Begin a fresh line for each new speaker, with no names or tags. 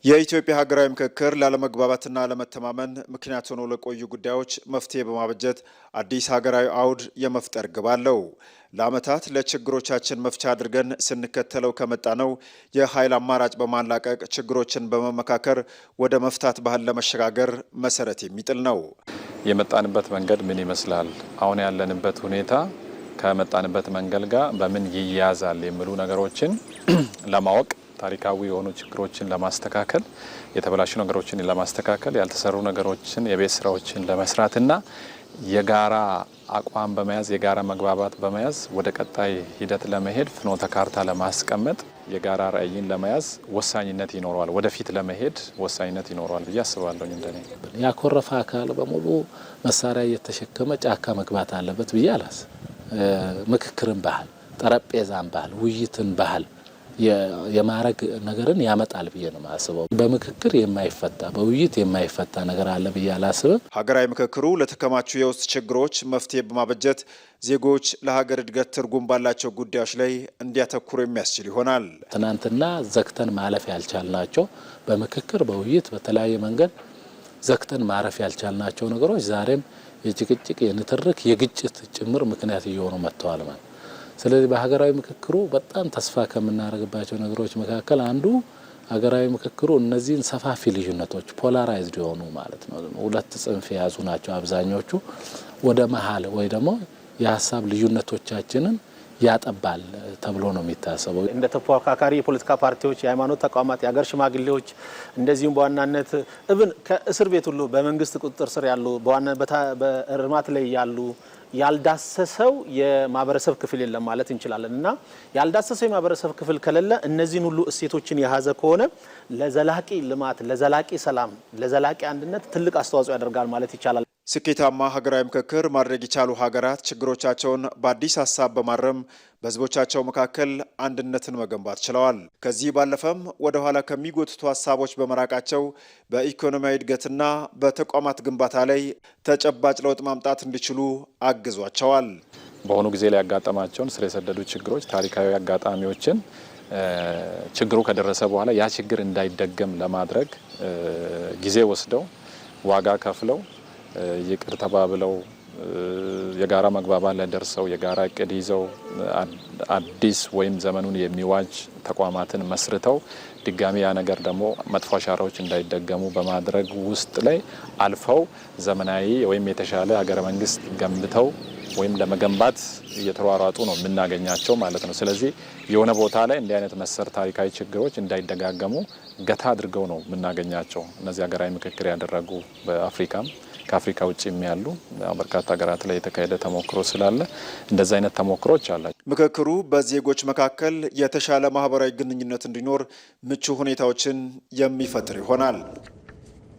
የኢትዮጵያ ሀገራዊ ምክክር ላለመግባባትና ለመተማመን ምክንያት ሆኖ ለቆዩ ጉዳዮች መፍትሄ በማበጀት አዲስ ሀገራዊ አውድ የመፍጠር ግብ አለው። ለዓመታት ለችግሮቻችን መፍቻ አድርገን ስንከተለው ከመጣነው የኃይል አማራጭ በማላቀቅ ችግሮችን በመመካከር ወደ መፍታት ባህል ለመሸጋገር መሰረት የሚጥል ነው።
የመጣንበት መንገድ ምን ይመስላል? አሁን ያለንበት ሁኔታ ከመጣንበት መንገድ ጋር በምን ይያያዛል የሚሉ ነገሮችን ለማወቅ ታሪካዊ የሆኑ ችግሮችን ለማስተካከል የተበላሹ ነገሮችን ለማስተካከል ያልተሰሩ ነገሮችን የቤት ስራዎችን ለመስራትና የጋራ አቋም በመያዝ የጋራ መግባባት በመያዝ ወደ ቀጣይ ሂደት ለመሄድ ፍኖተ ካርታ ለማስቀመጥ የጋራ ራዕይን ለመያዝ ወሳኝነት ይኖረዋል። ወደፊት ለመሄድ ወሳኝነት ይኖረዋል ብዬ አስባለሁ። እንደኔ
ያኮረፈ አካል በሙሉ መሳሪያ እየተሸከመ ጫካ መግባት አለበት ብዬ አላስብም። ምክክርን ባህል፣ ጠረጴዛን ባህል፣ ውይይትን ባህል የማረግ ነገርን ያመጣል ብዬ ነው ማስበው። በምክክር የማይፈታ በውይይት የማይፈታ ነገር አለ ብዬ አላስብም።
ሀገራዊ ምክክሩ ለተከማቹ የውስጥ ችግሮች መፍትሄ በማበጀት ዜጎች ለሀገር እድገት ትርጉም ባላቸው ጉዳዮች ላይ እንዲያተኩሩ የሚያስችል ይሆናል።
ትናንትና ዘግተን ማለፍ ያልቻልናቸው በምክክር በውይይት በተለያየ መንገድ ዘግተን ማረፍ ያልቻልናቸው ነገሮች ዛሬም የጭቅጭቅ የንትርክ የግጭት ጭምር ምክንያት እየሆኑ መጥተዋል ማለት። ስለዚህ በሀገራዊ ምክክሩ በጣም ተስፋ ከምናደርግባቸው ነገሮች መካከል አንዱ ሀገራዊ ምክክሩ እነዚህን ሰፋፊ ልዩነቶች ፖላራይዝድ የሆኑ ማለት ነው፣ ሁለት ጽንፍ የያዙ ናቸው አብዛኞቹ፣ ወደ መሀል ወይ ደግሞ የሀሳብ ልዩነቶቻችንን ያጠባል ተብሎ ነው የሚታሰበው።
እንደ ተፎካካሪ የፖለቲካ ፓርቲዎች፣ የሃይማኖት ተቋማት፣ የሀገር ሽማግሌዎች እንደዚሁም በዋናነት እብን ከእስር ቤት ሁሉ በመንግስት ቁጥጥር ስር ያሉ በዋናነት በእርማት ላይ ያሉ ያልዳሰሰው የማህበረሰብ ክፍል የለም ማለት እንችላለን እና ያልዳሰሰው የማህበረሰብ ክፍል ከሌለ እነዚህን ሁሉ እሴቶችን የያዘ ከሆነ ለዘላቂ ልማት፣ ለዘላቂ ሰላም፣ ለዘላቂ አንድነት ትልቅ አስተዋጽኦ ያደርጋል ማለት ይቻላል።
ስኬታማ ሀገራዊ ምክክር ማድረግ የቻሉ ሀገራት ችግሮቻቸውን በአዲስ ሀሳብ በማረም በህዝቦቻቸው መካከል አንድነትን መገንባት ችለዋል። ከዚህ ባለፈም ወደ ኋላ ከሚጎትቱ ሀሳቦች በመራቃቸው በኢኮኖሚያዊ እድገትና በተቋማት ግንባታ ላይ ተጨባጭ ለውጥ ማምጣት እንዲችሉ አግዟቸዋል።
በአሁኑ ጊዜ ላይ ያጋጠማቸውን ስር የሰደዱ ችግሮች፣ ታሪካዊ አጋጣሚዎችን ችግሩ ከደረሰ በኋላ ያ ችግር እንዳይደገም ለማድረግ ጊዜ ወስደው ዋጋ ከፍለው ይቅር ተባብለው የጋራ መግባባት ላይ ደርሰው የጋራ እቅድ ይዘው አዲስ ወይም ዘመኑን የሚዋጅ ተቋማትን መስርተው ድጋሚ ያ ነገር ደግሞ መጥፎ አሻራዎች እንዳይደገሙ በማድረግ ውስጥ ላይ አልፈው ዘመናዊ ወይም የተሻለ ሀገረ መንግስት ገንብተው ወይም ለመገንባት እየተሯሯጡ ነው የምናገኛቸው ማለት ነው። ስለዚህ የሆነ ቦታ ላይ እንዲህ አይነት መሰር ታሪካዊ ችግሮች እንዳይደጋገሙ ገታ አድርገው ነው የምናገኛቸው። እነዚህ ሀገራዊ ምክክር ያደረጉ በአፍሪካም ከአፍሪካ ውጭ ያሉ በርካታ ሀገራት ላይ የተካሄደ ተሞክሮ ስላለ እንደዚህ አይነት ተሞክሮች አላቸው።
ምክክሩ በዜጎች መካከል የተሻለ ማህበራዊ ግንኙነት እንዲኖር ምቹ ሁኔታዎችን የሚፈጥር ይሆናል።